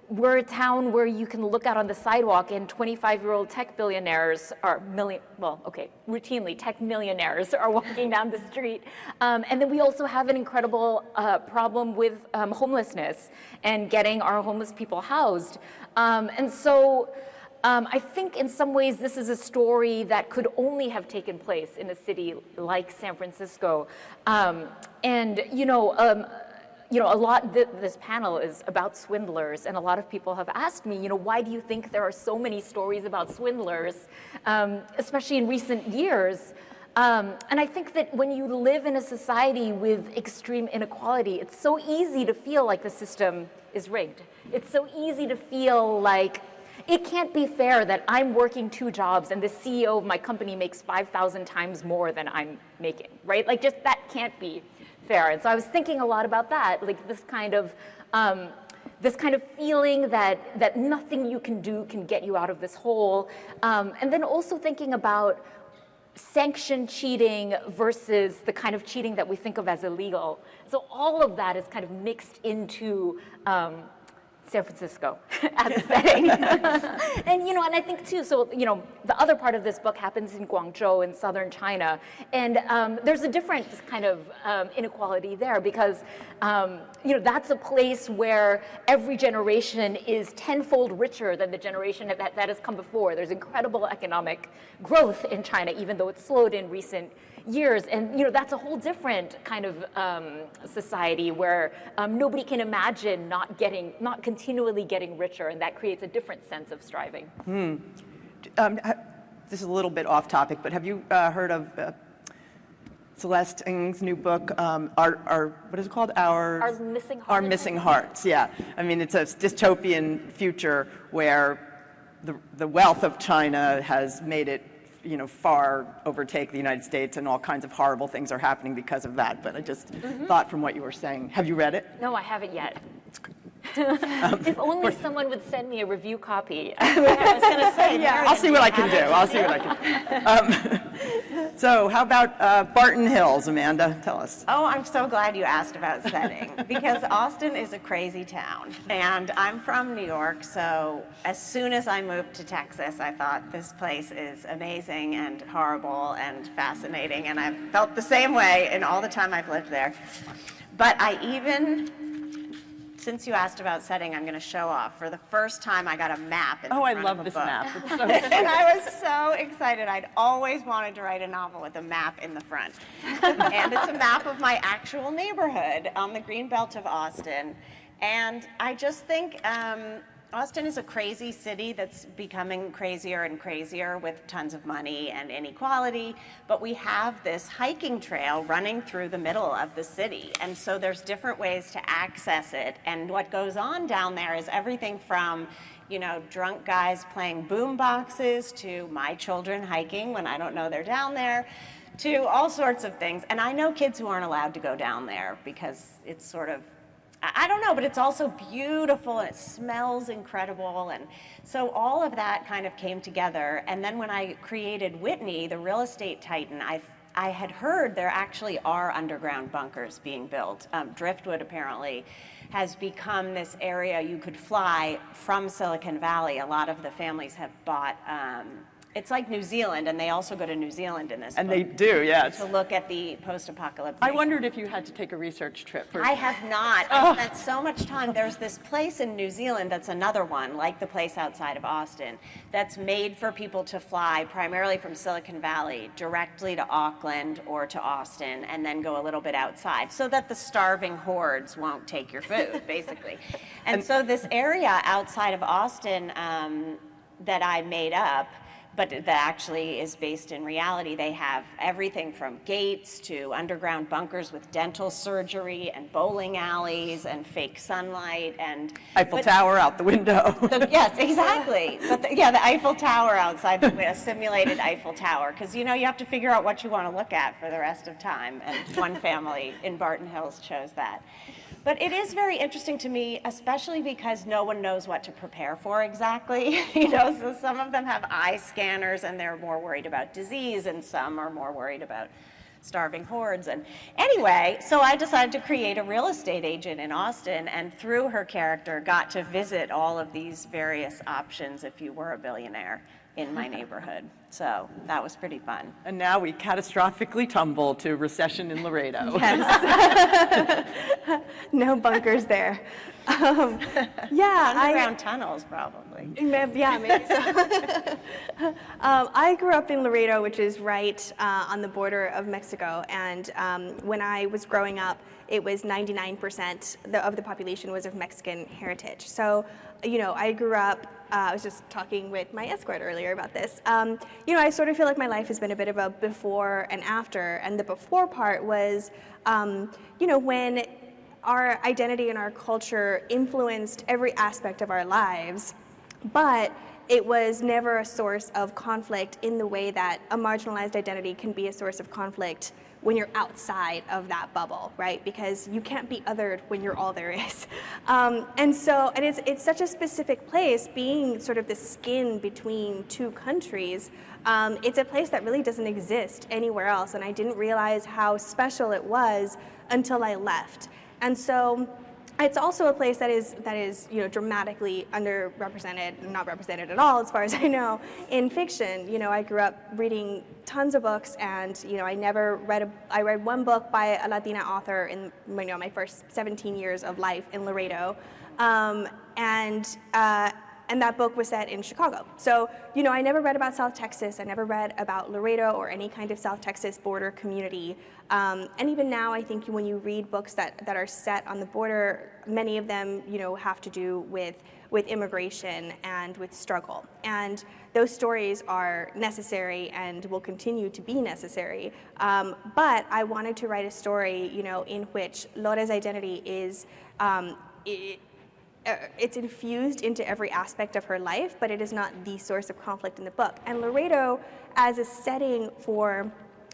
We're a town where you can look out on the sidewalk and 25-year-old tech billionaires are routinely tech millionaires are walking down the street. And then we also have an incredible problem with homelessness and getting our homeless people housed. And so I think in some ways this is a story that could only have taken place in a city like San Francisco. A lot, this panel is about swindlers, and a lot of people have asked me, why do you think there are so many stories about swindlers, especially in recent years? And I think that when you live in a society with extreme inequality, it's so easy to feel like the system is rigged. It's so easy to feel like it can't be fair that I'm working 2 jobs and the CEO of my company makes 5,000 times more than I'm making, right? Just that can't be fair. And so I was thinking a lot about that, this kind of feeling that nothing you can do can get you out of this hole. And then also thinking about sanction cheating versus the kind of cheating that we think of as illegal. So all of that is kind of mixed into San Francisco as a setting. And I think too, so the other part of this book happens in Guangzhou in southern China, and there's a different kind of inequality there because that's a place where every generation is tenfold richer than the generation that has come before. There's incredible economic growth in China, even though it's slowed in recent years, and that's a whole different kind of society where nobody can imagine not continually getting richer, and that creates a different sense of striving. This is a little bit off topic, but have you heard of Celeste Ng's new book, what is it called? Our Missing Hearts. Our Missing Hearts, yeah. It's a dystopian future where the wealth of China has made it far overtake the United States, and all kinds of horrible things are happening because of that. But I just thought from what you were saying. Have you read it? No, I haven't yet. If only someone would send me a review copy. I was going to say, Marion, I'll see what I do you can do. have I'll see what I can do. So how about Barton Hills, Amanda? Tell us. Oh, I'm so glad you asked about setting because Austin is a crazy town. And I'm from New York, so as soon as I moved to Texas, I thought this place is amazing and horrible and fascinating. And I've felt the same way in all the time I've lived there. But since you asked about setting, I'm going to show off. For the first time, I got a map in the Oh, I front love of a this book. map. It's so And I was so excited. I'd always wanted to write a novel with a map in the front. And it's a map of my actual neighborhood on the green belt of Austin. And I just think Austin is a crazy city that's becoming crazier and crazier with tons of money and inequality, but we have this hiking trail running through the middle of the city, and so there's different ways to access it, and what goes on down there is everything from drunk guys playing boom boxes to my children hiking when I don't know they're down there, to all sorts of things. And I know kids who aren't allowed to go down there because it's sort of, I don't know, but it's also beautiful and it smells incredible. And so all of that kind of came together. And then when I created Whitney, the real estate titan, I had heard there actually are underground bunkers being built. Driftwood apparently has become this area you could fly from Silicon Valley. A lot of the families have bought, it's like New Zealand, and they also go to New Zealand in this And book they do, yes. to look at the post-apocalyptic. I wondered if you had to take a research trip. I have not. I spent so much time. There's this place in New Zealand that's another one, like the place outside of Austin, that's made for people to fly primarily from Silicon Valley directly to Auckland or to Austin and then go a little bit outside so that the starving hordes won't take your food, basically. And so this area outside of Austin that I made up, but that actually is based in reality. They have everything from gates to underground bunkers with dental surgery and bowling alleys and fake sunlight and Eiffel Tower out the window. yes, exactly. But the Eiffel Tower outside, a simulated Eiffel Tower, because you have to figure out what you want to look at for the rest of time. And one family in Barton Hills chose that. But it is very interesting to me, especially because no one knows what to prepare for exactly. So some of them have eye scanners and they're more worried about disease, and some are more worried about starving hordes. And anyway, so I decided to create a real estate agent in Austin, and through her character, got to visit all of these various options if you were a billionaire in my neighborhood. So that was pretty fun. And now we catastrophically tumble to recession in Laredo. Yes. No bunkers there. Underground tunnels, probably. Yeah, maybe so. I grew up in Laredo, which is right on the border of Mexico, and when I was growing up, it was 99% of the population was of Mexican heritage. So, I grew up, I was just talking with my escort earlier about this. I sort of feel like my life has been a bit of a before and after, and the before part was, when our identity and our culture influenced every aspect of our lives, but it was never a source of conflict in the way that a marginalized identity can be a source of conflict when you're outside of that bubble, right? Because you can't be othered when you're all there is. And it's such a specific place, being sort of the skin between two countries. It's a place that really doesn't exist anywhere else, and I didn't realize how special it was until I left. And so it's also a place that is dramatically underrepresented, not represented at all as far as I know, in fiction. I grew up reading tons of books, and I read one book by a Latina author in my first 17 years of life in Laredo, and that book was set in Chicago. So, I never read about South Texas. I never read about Laredo or any kind of South Texas border community. And even now, I think when you read books that are set on the border, many of them, have to do with immigration and with struggle. And those stories are necessary and will continue to be necessary. But I wanted to write a story, in which Lore's identity is, it's infused into every aspect of her life, but it is not the source of conflict in the book. And Laredo, as a setting for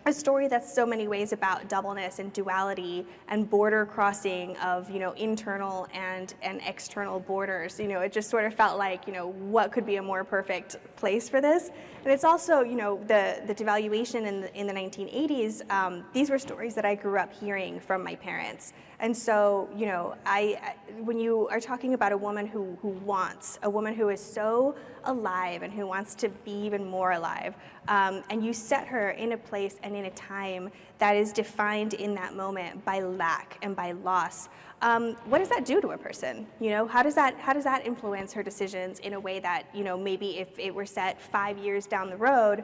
a story that's so many ways about doubleness and duality and border crossing of, internal and external borders. It just sort of felt like, what could be a more perfect place for this? And it's also, the devaluation in the 1980s, these were stories that I grew up hearing from my parents. And so, when you are talking about a woman who a woman who is so alive and who wants to be even more alive, and you set her in a place and in a time that is defined in that moment by lack and by loss, what does that do to a person? How does that influence her decisions in a way that, maybe if it were set 5 years down the road,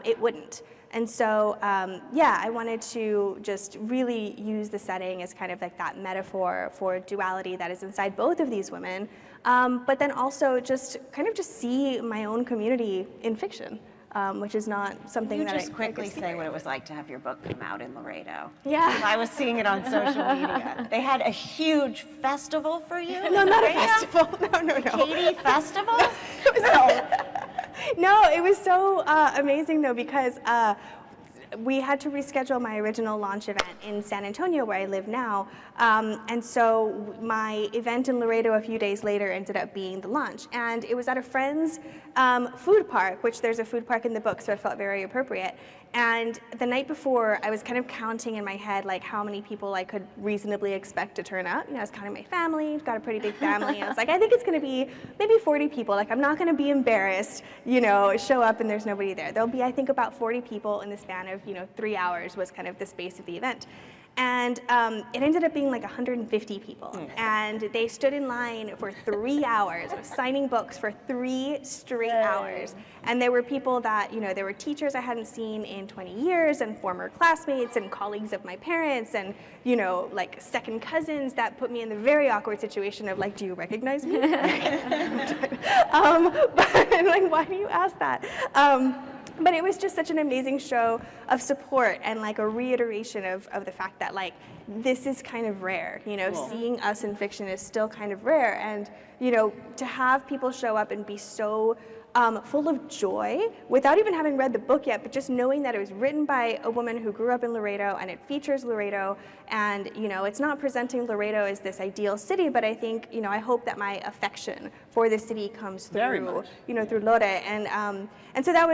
it wouldn't? And so, I wanted to just really use the setting as kind of like that metaphor for duality that is inside both of these women, but then also just see my own community in fiction, which is not something You that just I quickly could see. say what it was like to have your book come out in Laredo. Yeah. I was seeing it on social media. They had a huge festival for you? No, not a Laredo? festival. No. Katie Festival? No, it was so amazing though, because we had to reschedule my original launch event in San Antonio, where I live now. And so my event in Laredo a few days later ended up being the launch. And it was at a friend's food park, which there's a food park in the book, so it felt very appropriate. And the night before, I was kind of counting in my head like how many people I could reasonably expect to turn out. I was counting my family, got a pretty big family. I was like, I think it's going to be maybe 40 people. Like, I'm not going to be embarrassed, show up and there's nobody there. There'll be, I think, about 40 people in the span of 3 hours was kind of the space of the event. And it ended up being like 150 people. And they stood in line for 3 hours, signing books for 3 straight hours. And there were people that, there were teachers I hadn't seen in 20 years, and former classmates and colleagues of my parents, and, like second cousins that put me in the very awkward situation of like, do you recognize me? But like, why do you ask that? But it was just such an amazing show of support and like a reiteration of the fact that like this is kind of rare, cool. Seeing us in fiction is still kind of rare, and to have people show up and be so full of joy without even having read the book yet, but just knowing that it was written by a woman who grew up in Laredo and it features Laredo, and it's not presenting Laredo as this ideal city, but I think I hope that my affection for the city comes through through Lore, and so that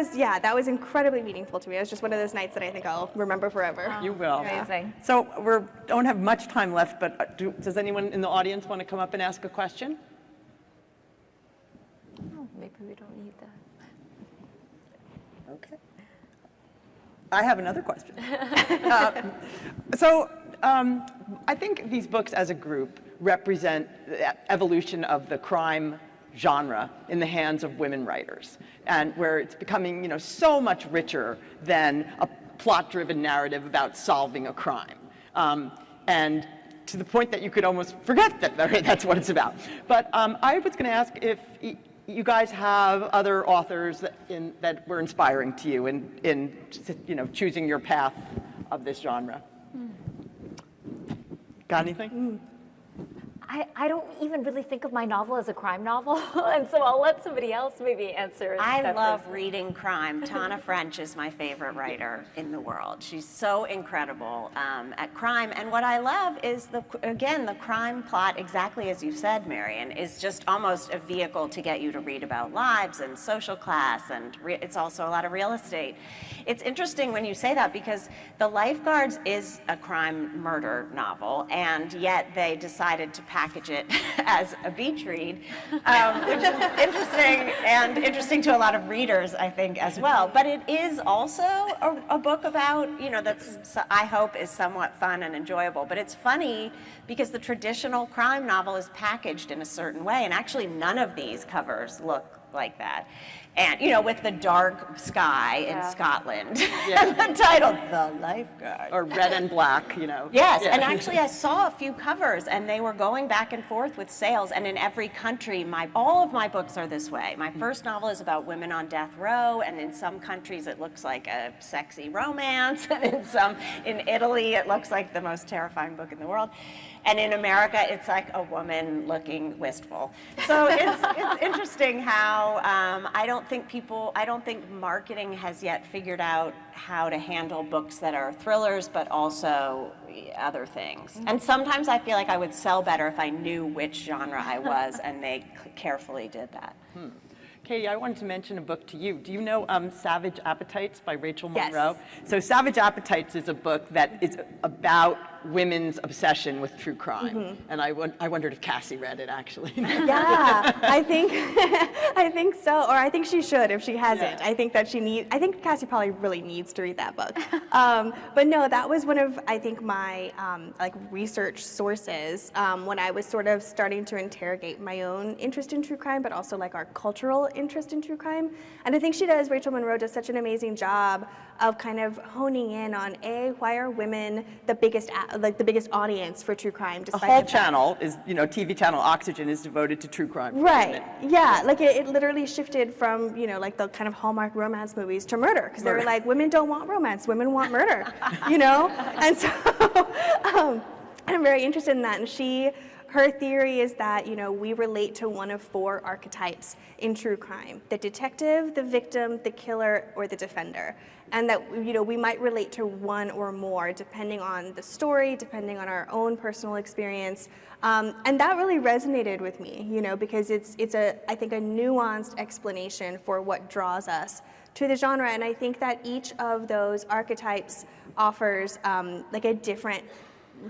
was incredibly meaningful to me. It was just one of those nights that I think I'll remember forever. You will. Amazing. So we don't have much time left, but does anyone in the audience want to come up and ask a question? Oh, maybe we don't need that. Okay. I have another question. I think these books as a group represent the evolution of the crime genre in the hands of women writers, and where it's becoming, so much richer than a plot-driven narrative about solving a crime. And to the point that you could almost forget that that's what it's about. But I was going to ask if you guys have other authors that were inspiring to you in choosing your path of this genre. Got anything? I don't even really think of my novel as a crime novel, and so I'll let somebody else maybe answer. I that love first. reading crime. Tana French is my favorite writer in the world. She's so incredible at crime. And what I love is, the crime plot, exactly as you said, Marion, is just almost a vehicle to get you to read about lives and social class, and it's also a lot of real estate. It's interesting when you say that, because The Lifeguards is a crime murder novel, and yet they decided to package it as a beach read, which is interesting to a lot of readers, I think, as well. But it is also a book about, that's, I hope, is somewhat fun and enjoyable. But it's funny because the traditional crime novel is packaged in a certain way, and actually none of these covers look like that. And, with the dark sky in Scotland, titled The Lifeguard. Or red and black, Yes, Yeah. and actually I saw a few covers, and they were going back and forth with sales, and in every country, all of my books are this way. My first novel is about women on death row, and in some countries it looks like a sexy romance, and in Italy it looks like the most terrifying book in the world. And in America, it's like a woman looking wistful. So it's interesting how how I don't think marketing has yet figured out how to handle books that are thrillers, but also other things. And sometimes I feel like I would sell better if I knew which genre I was, and they carefully did that. Katie, I wanted to mention a book to you. Do you know Savage Appetites by Rachel Yes. Monroe? So Savage Appetites is a book that is about women's obsession with true crime. And I wondered if Cassie read it, actually. Yeah, I think so, or I think she should if she hasn't. Yeah. I think Cassie probably really needs to read that book. But no, that was one of, I think, my like research sources when I was sort of starting to interrogate my own interest in true crime, but also like our cultural interest in true crime. And I think Rachel Monroe does such an amazing job of kind of honing in on why are women the biggest audience for true crime? The Despite whole the fact- channel is, TV channel Oxygen is devoted to true crime. for Right. women. Yeah. Like it literally shifted from, like the kind of Hallmark romance movies to murder. Because they were Murder. like, women don't want romance, women want murder, And so I'm very interested in that. And her theory is that, we relate to one of 4 archetypes in true crime: the detective, the victim, the killer, or the defender. And that, we might relate to one or more depending on the story, depending on our own personal experience. And that really resonated with me, because it's I think, a nuanced explanation for what draws us to the genre. And I think that each of those archetypes offers like a different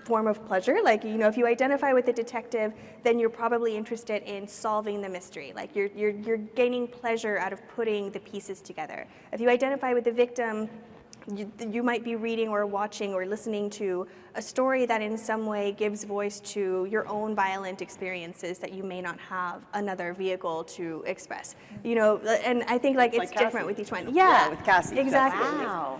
form of pleasure. Like, if you identify with the detective, then you're probably interested in solving the mystery. Like you're gaining pleasure out of putting the pieces together. If you identify with the victim, you might be reading or watching or listening to a story that in some way gives voice to your own violent experiences that you may not have another vehicle to express. And I think like it's like different Cassie. with each one. Yeah, with Cassie, Exactly. Wow.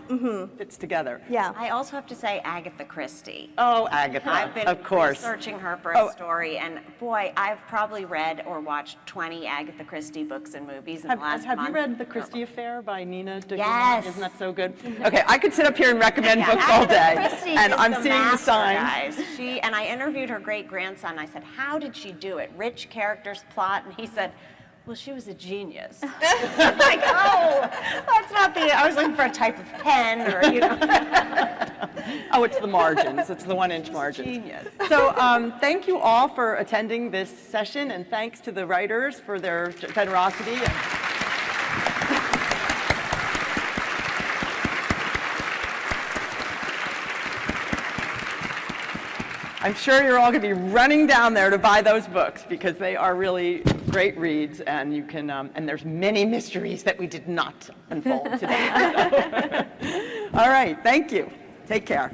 Fits together. Yeah. I also have to say Agatha Christie. Oh, Agatha, I've been of course. researching her for Oh. a story, and boy, I've probably read or watched 20 Agatha Christie books and movies in the last Have month. you read The Christie Affair by Nina de Guzman? Yes. Isn't that so good? Okay, I could sit up here and recommend Yeah, books all Agatha day, Christie and is I'm the seeing the master, signs. guys. And I interviewed her great-grandson. I said, how did she do it? Rich characters, plot? And he said, well, she was a genius. I'm like, oh, that's not I was looking for a type of pen or, Oh, it's the margins. It's the 1-inch margins. Genius. So thank you all for attending this session, and thanks to the writers for their generosity. I'm sure you're all going to be running down there to buy those books because they are really great reads, and you can and there's many mysteries that we did not unfold today. All right, thank you. Take care.